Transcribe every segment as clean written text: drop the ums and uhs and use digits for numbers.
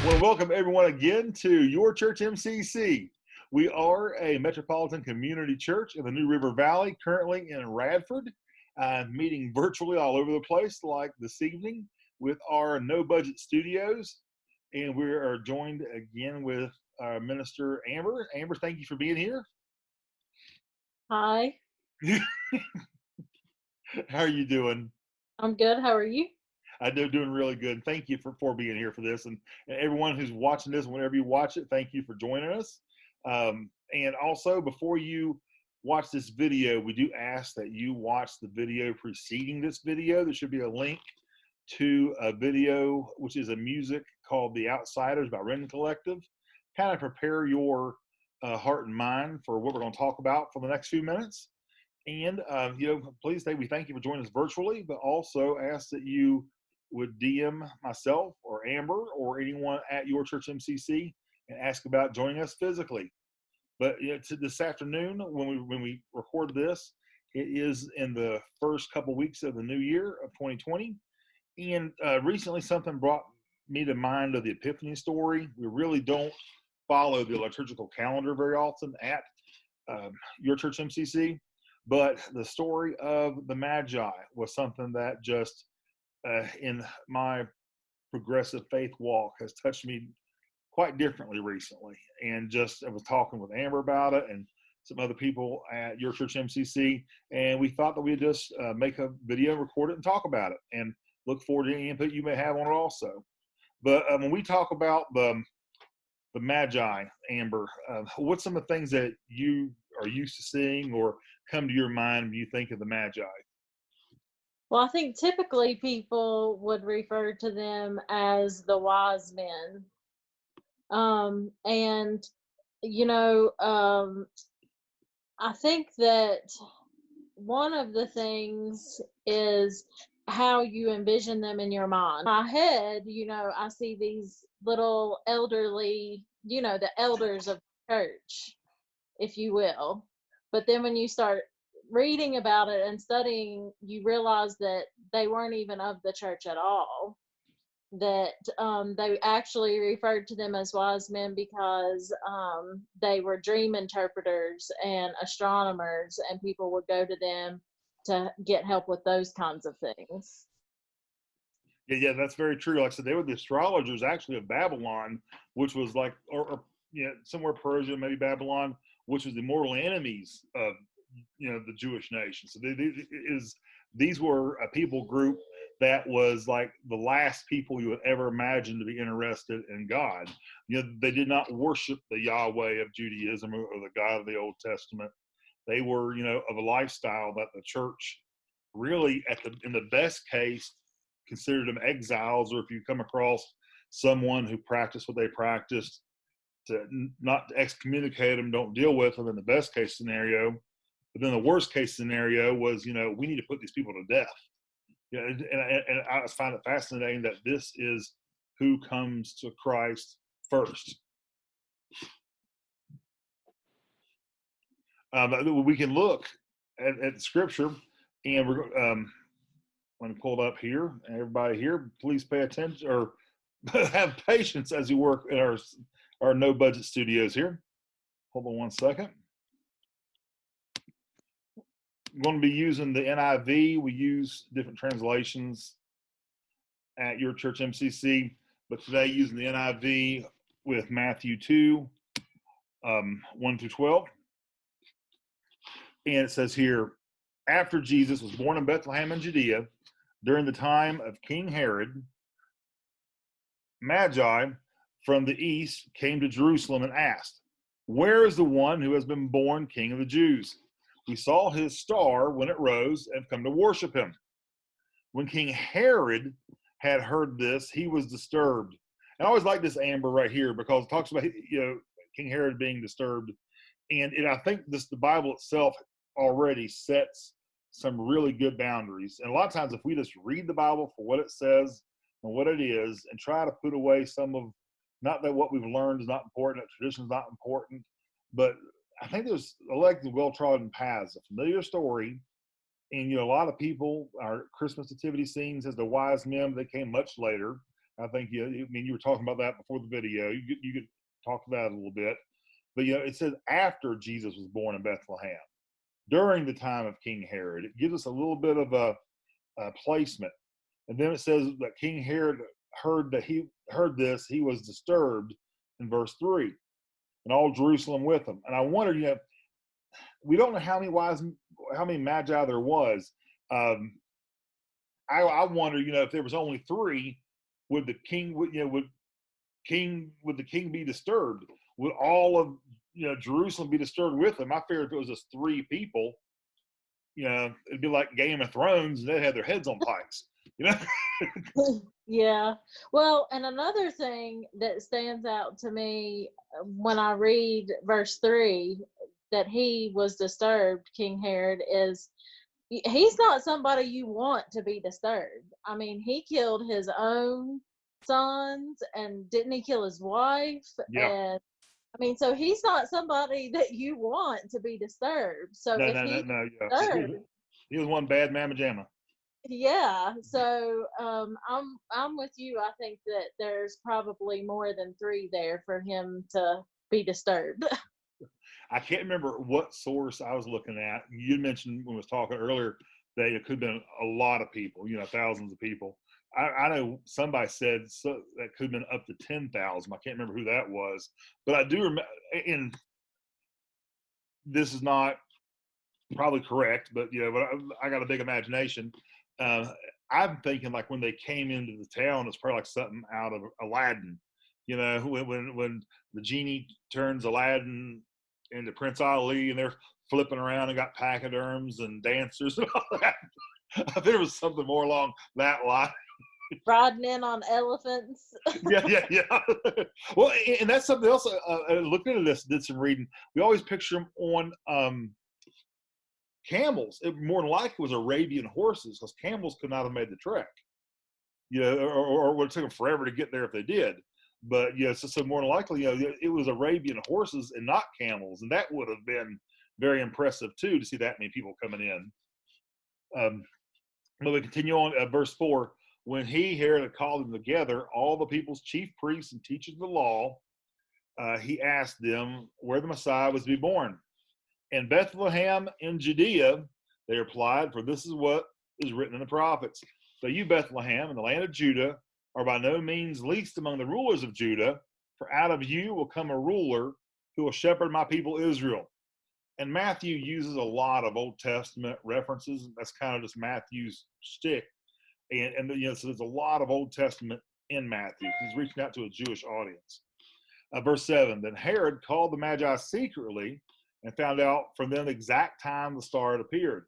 want to welcome everyone again to Your Church MCC. We are a metropolitan community church in the New River Valley, currently in Radford, meeting virtually all over the place like this evening with our no-budget studios. And we are joined again with our minister, Amber. Amber, thank you for being here. Hi. How are you doing? I'm good. How are you? I'm doing really good. Thank you for being here for this. And everyone who's watching this, whenever you watch it, thank you for joining us. And also, before you watch this video, we do ask that you watch the video preceding this video. There should be a link to a video, which is a music called The Outsiders by Renton Collective. Kind of prepare your heart and mind for what we're going to talk about for the next few minutes. And, please we thank you for joining us virtually, but also ask that you would DM myself or Amber or anyone at Your Church MCC and ask about joining us physically. But this afternoon, when we record this, it is in the first couple weeks of the new year of 2020. And recently something brought me to mind of the Epiphany story. We really don't follow the liturgical calendar very often at Your Church MCC. But the story of the Magi was something that just, in my progressive faith walk, has touched me quite differently recently. And I was talking with Amber about it and some other people at Your Church MCC, and we thought that we'd just make a video, record it, and talk about it, and look forward to any input you may have on it also. But when we talk about the Magi, Amber, what's some of the things that you are used to seeing or come to your mind when you think of the Magi? Well, I think typically people would refer to them as the wise men. I think that one of the things is how you envision them in your mind. In my head, I see these little elderly, the elders of the church, if you will. But then when you start reading about it and studying, you realize that they weren't even of the church at all. That they actually referred to them as wise men because they were dream interpreters and astronomers, and people would go to them to get help with those kinds of things. Yeah, that's very true. Like I said, they were the astrologers actually of Babylon, which was like, or somewhere Persia, maybe Babylon, which was the mortal enemies of the Jewish nation. So these were a people group that was like the last people you would ever imagine to be interested in God. They did not worship the Yahweh of Judaism or the God of the Old Testament. They were, of a lifestyle that the church really, in the best case, considered them exiles, or if you come across someone who practiced what they practiced, to not to excommunicate them, don't deal with them in the best case scenario. But then the worst case scenario was, we need to put these people to death. And I find it fascinating that this is who comes to Christ first. We can look at Scripture, and we're going to pull it up here. Everybody here, please pay attention or have patience as you work in our no-budget studios here. Hold on one second. I'm going to be using the NIV. We use different translations at Your Church MCC, but today using the NIV with Matthew 2, 1 through 12. And it says here, after Jesus was born in Bethlehem in Judea, during the time of King Herod, Magi from the east came to Jerusalem and asked, "Where is the one who has been born King of the Jews? We saw his star when it rose and have come to worship him." When King Herod had heard this, he was disturbed. And I always like this, Amber, right here, because it talks about King Herod being disturbed. And I think the Bible itself already sets some really good boundaries. And a lot of times if we just read the Bible for what it says and what it is and try to put away some of, not that what we've learned is not important, that tradition is not important, but I think there's elected well-trodden paths, a familiar story. And, a lot of people, our Christmas nativity scenes as the wise men, they came much later. I think, I mean, you were talking about that before the video. You could talk about it a little bit. But, it says after Jesus was born in Bethlehem, during the time of King Herod. It gives us a little bit of a placement. And then it says that King Herod heard this, he was disturbed in verse 3, and all Jerusalem with him. And I wonder, we don't know how many magi there was. I wonder, if there was only 3, would the king be disturbed? Would all of Jerusalem be disturbed with him? I fear if it was just 3 people, it'd be like Game of Thrones, and they had their heads on pikes. Yeah. Well, and another thing that stands out to me when I read verse 3, that he was disturbed, King Herod, is he's not somebody you want to be disturbed. I mean, he killed his own sons, and didn't he kill his wife? Yeah. And I mean, so he's not somebody that you want to be disturbed. So No, if no, he's no. Yeah. disturbed, He was one bad mamma jamma. yeah. So I'm with you. I think that there's probably more than 3 there for him to be disturbed. I can't remember what source I was looking at. You mentioned when we was talking earlier that it could have been a lot of people, thousands of people. I know somebody said that could have been up to 10,000. I can't remember who that was, but I do remember, and this is not probably correct, but but I got a big imagination. I'm thinking like when they came into the town, it's probably like something out of Aladdin. When the genie turns Aladdin into Prince Ali, and they're flipping around and got pachyderms and dancers and all that. I think it was something more along that line. Riding in on elephants. Yeah. Well, and that's something else. Looking at this, did some reading. We always picture them on camels. It more than likely was Arabian horses, because camels could not have made the trek. Or it would have taken them forever to get there if they did. But so more than likely, it was Arabian horses and not camels, and that would have been very impressive too, to see that many people coming in. But we continue on at verse 4. When Herod had called them together, all the people's chief priests and teachers of the law, he asked them where the Messiah was to be born. In Bethlehem in Judea, they replied, for this is what is written in the prophets. So you, Bethlehem, in the land of Judah, are by no means least among the rulers of Judah, for out of you will come a ruler who will shepherd my people Israel. And Matthew uses a lot of Old Testament references. That's kind of just Matthew's shtick. And so there's a lot of Old Testament in Matthew. He's reaching out to a Jewish audience. Verse 7, then Herod called the Magi secretly and found out from them the exact time the star had appeared.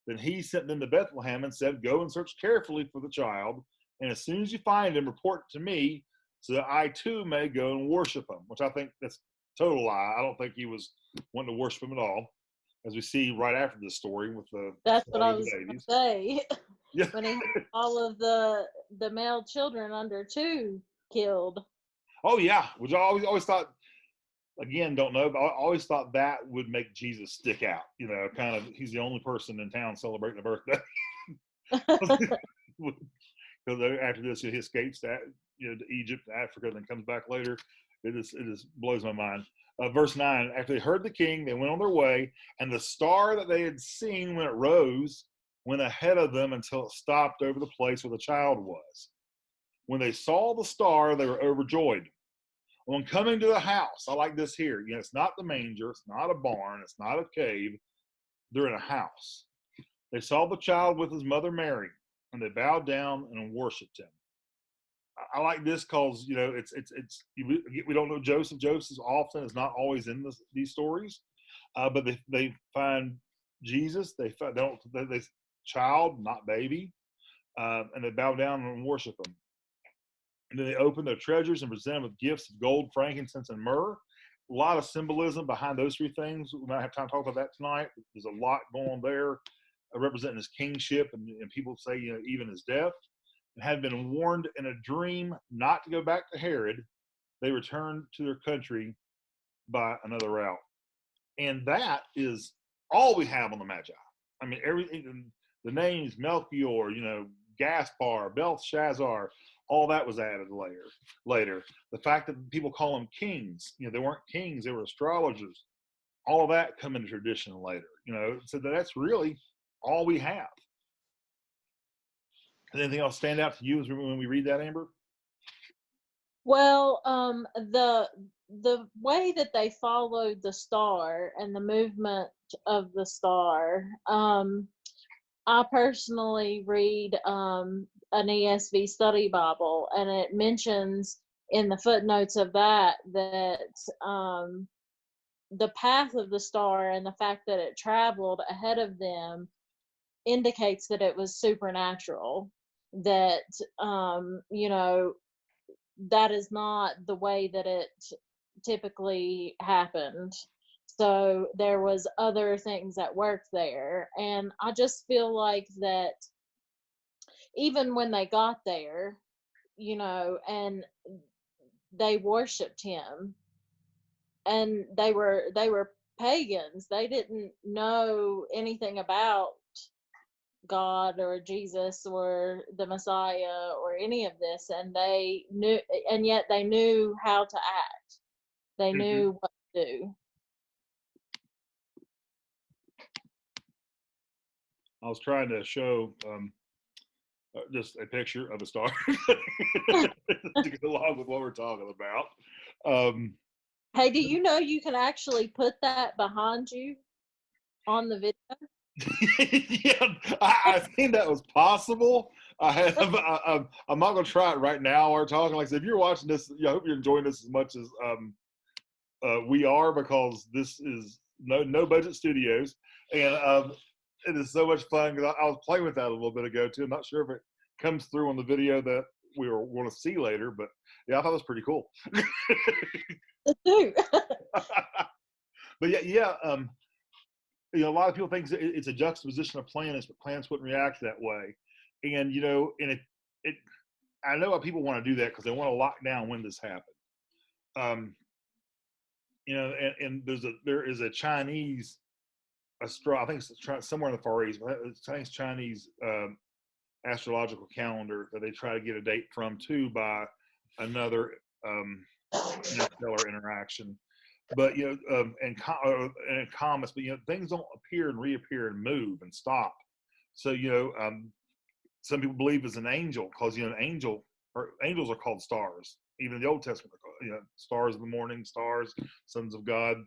Then he sent them to Bethlehem and said, go and search carefully for the child, and as soon as you find him, report to me, so that I too may go and worship him, which I think that's a total lie. I don't think he was wanting to worship him at all, as we see right after this story with the That's what I was going to say. Yeah. When he had all of the male children under 2 killed. Oh yeah, which I always thought, again, don't know, but I always thought that would make Jesus stick out. Kind of, he's the only person in town celebrating a birthday. Because after this, he escapes to Egypt, Africa, and then comes back later. It just blows my mind. Verse 9, after they heard the king, they went on their way, and the star that they had seen when it rose went ahead of them until it stopped over the place where the child was. When they saw the star, they were overjoyed. On coming to the house, I like this here. It's not the manger, it's not a barn, it's not a cave. They're in a house. They saw the child with his mother Mary, and they bowed down and worshipped him. I like this because we don't know Joseph. Joseph often is not always in these stories, but they find Jesus. They child, not baby, and they bow down and worship him. And then they open their treasures and present him with gifts of gold, frankincense, and myrrh. A lot of symbolism behind those 3 things. We might have time to talk about that tonight. There's a lot going on there, representing his kingship, and people say even his death. And had been warned in a dream not to go back to Herod, they returned to their country by another route. And that is all we have on the Magi. I mean, everything, the names Melchior, Gaspar, Belshazzar, all that was added later. The fact that people call them kings, they weren't kings, they were astrologers. All of that come into tradition later, so that's really all we have. Does anything else stand out to you when we read that, Amber? Well, the way that they followed the star and the movement of the star, I personally read an ESV study Bible, and it mentions in the footnotes of that the path of the star and the fact that it traveled ahead of them indicates that it was supernatural. That that is not the way that it typically happened. So there was other things at work there, and I just feel like that even when they got there, and they worshiped him, and they were pagans. They didn't know anything about God or Jesus or the Messiah or any of this, and they knew, and yet they knew how to act. They knew what to do. I was trying to show just a picture of a star to go along with what we're talking about. Hey, do you know you can actually put that behind you on the video? Yeah, I think that was possible. I'm not going to try it right now. We're talking, like I said, if you're watching this, I hope you're enjoying this as much as we are, because this is no budget studios, and it is so much fun, because I was playing with that a little bit ago too. I'm not sure if it comes through on the video that we were going to see later, but yeah, I thought it was pretty cool. But yeah. A lot of people think it's a juxtaposition of planets, but planets wouldn't react that way. And and it I know why people want to do that, because they want to lock down when this happened. And there is a Chinese I think it's somewhere in the Far East, but it's Chinese astrological calendar that they try to get a date from too, by another interstellar interaction. But and comets, but things don't appear and reappear and move and stop. So some people believe it's an angel, because an angel, or angels are called stars. Even in the Old Testament, stars of the morning, stars, sons of God.